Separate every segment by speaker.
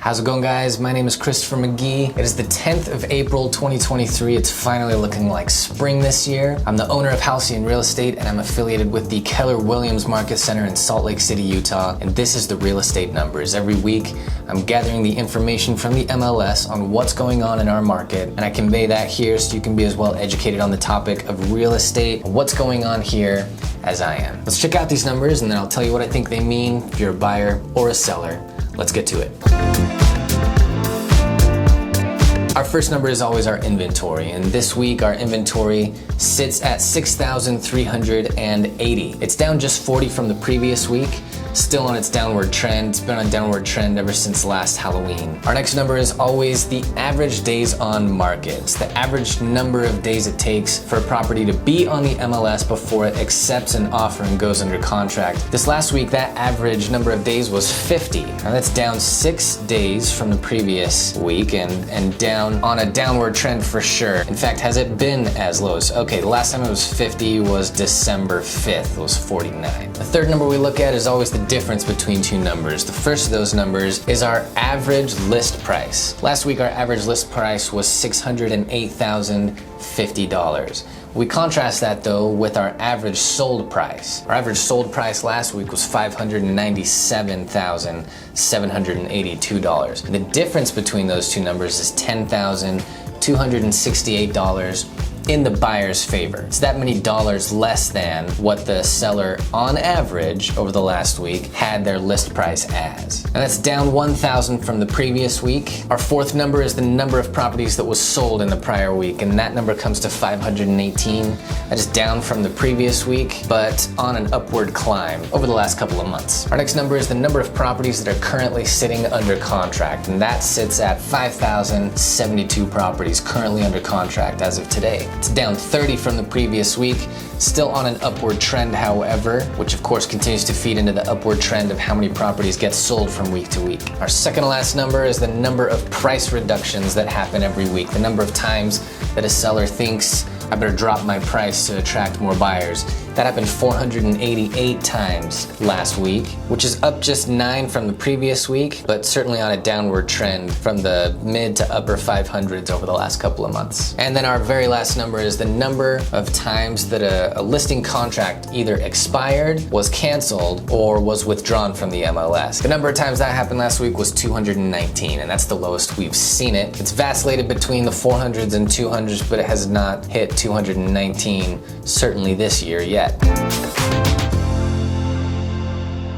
Speaker 1: How's it going, guys? My name is Christopher McGee. It is the 10th of April, 2023. It's finally looking like spring this year. I'm the owner of Halcyon Real Estate, and I'm affiliated with the Keller Williams Market Center in Salt Lake City, Utah. And this is the real estate numbers. Every week, I'm gathering the information from the MLS on what's going on in our market, and I convey that here so you can be as well educated on the topic of real estate, what's going on here, as I am. Let's check out these numbers, and then I'll tell you what I think they mean if you're a buyer or a seller. Let's get to it. Our first number is always our inventory, and this week our inventory sits at 6,380. It's down just 40 from the previous week, still on its downward trend. It's been on a downward trend ever since last Halloween. Our next number is always the average days on market. It's the average number of days it takes for a property to be on the MLS before it accepts an offer and goes under contract. This last week, that average number of days was 50. Now that's down 6 days from the previous week and down on a downward trend for sure. In fact, has it been as low as, okay, the last time it was 50 was December 5th, it was 49. The third number we look at is always the difference between two numbers. The first of those numbers is our average list price. Last week, our average list price was $608,050. We contrast that though with our average sold price. Our average sold price last week was $597,782. The difference between those two numbers is $10,268 in the buyer's favor. It's that many dollars less than what the seller on average over the last week had their list price as. And that's down 1,000 from the previous week. Our fourth number is the number of properties that was sold in the prior week, and that number comes to 518. That is down from the previous week, but on an upward climb over the last couple of months. Our next number is the number of properties that are currently sitting under contract, and that sits at 5,072 properties currently under contract as of today. It's down 30 from the previous week, still on an upward trend, however, which of course continues to feed into the upward trend of how many properties get sold from week to week. Our second to last number is the number of price reductions that happen every week, the number of times that a seller thinks, I better drop my price to attract more buyers. That happened 488 times last week, which is up just 9 from the previous week, but certainly on a downward trend from the mid to upper 500s over the last couple of months. And then our very last number is the number of times that a listing contract either expired, was canceled, or was withdrawn from the MLS. The number of times that happened last week was 219, and that's the lowest we've seen it. It's vacillated between the 400s and 200s, but it has not hit 219, certainly this year yet.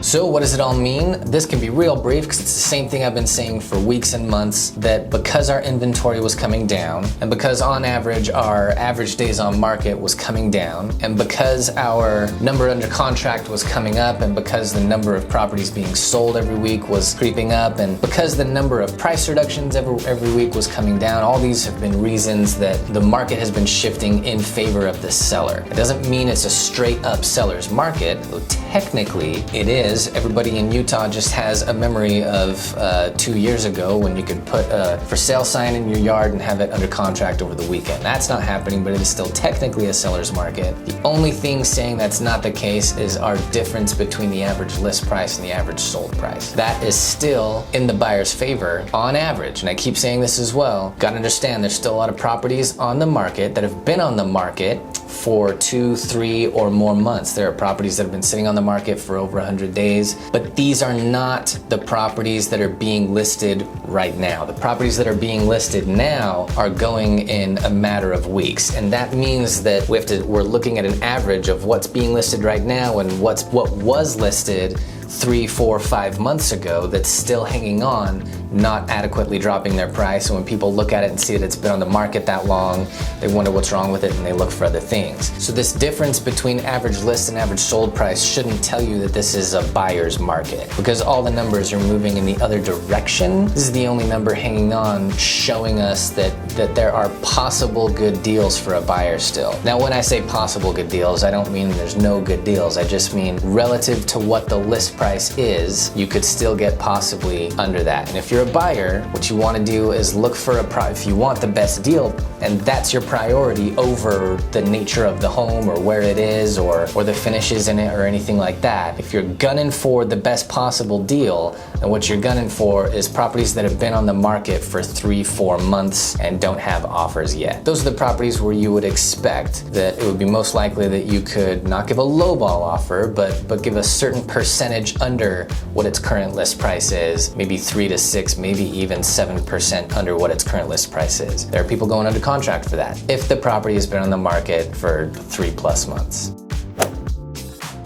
Speaker 1: So what does it all mean? This can be real brief because it's the same thing I've been saying for weeks and months, that because our inventory was coming down, and because on average our average days on market was coming down, and because our number under contract was coming up, and because the number of properties being sold every week was creeping up, and because the number of price reductions every week was coming down, all these have been reasons that the market has been shifting in favor of the seller. It doesn't mean it's a straight up seller's market, though technically it is. Everybody in Utah just has a memory of 2 years ago when you could put a for sale sign in your yard and have it under contract over the weekend. That's not happening, but it is still technically a seller's market. The only thing saying that's not the case is our difference between the average list price and the average sold price. That is still in the buyer's favor on average, and I keep saying this as well. Gotta understand, there's still a lot of properties on the market that have been on the market for 2, 3, or more months. There are properties that have been sitting on the market for over 100 days, but these are not the properties that are being listed right now. The properties that are being listed now are going in a matter of weeks, and that means that we're looking at an average of what's being listed right now and what was listed 3, 4, 5 months ago that's still hanging on, not adequately dropping their price. And when people look at it and see that it's been on the market that long, they wonder what's wrong with it and they look for other things. So this difference between average list and average sold price shouldn't tell you that this is a buyer's market, because all the numbers are moving in the other direction. This is the only number hanging on, showing us that there are possible good deals for a buyer still. Now, when I say possible good deals, I don't mean there's no good deals. I just mean relative to what the list price is, you could still get possibly under that. And if you're a a buyer, what you want to do is look for if you want the best deal, and that's your priority over the nature of the home or where it is or the finishes in it or anything like that. If you're gunning for the best possible deal, then what you're gunning for is properties that have been on the market for 3-4 months and don't have offers yet. Those are the properties where you would expect that it would be most likely that you could not give a lowball offer, but give a certain percentage under what its current list price is, maybe 3 to 6, maybe even 7% under what its current list price is. There are people going under contract for that if the property has been on the market for 3+ months.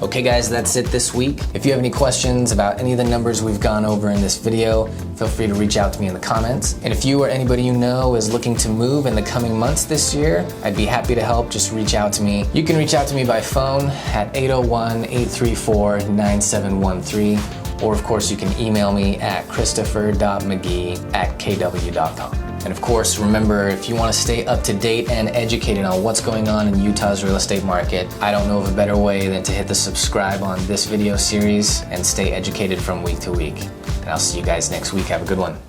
Speaker 1: Okay guys, that's it this week. If you have any questions about any of the numbers we've gone over in this video, feel free to reach out to me in the comments. And if you or anybody you know is looking to move in the coming months this year, I'd be happy to help. Just reach out to me. You can reach out to me by phone at 801-834-9713. Or of course you can email me at christopher.mcgee@kw.com. And of course, remember, if you want to stay up to date and educated on what's going on in Utah's real estate market, I don't know of a better way than to hit the subscribe on this video series and stay educated from week to week. And I'll see you guys next week. Have a good one.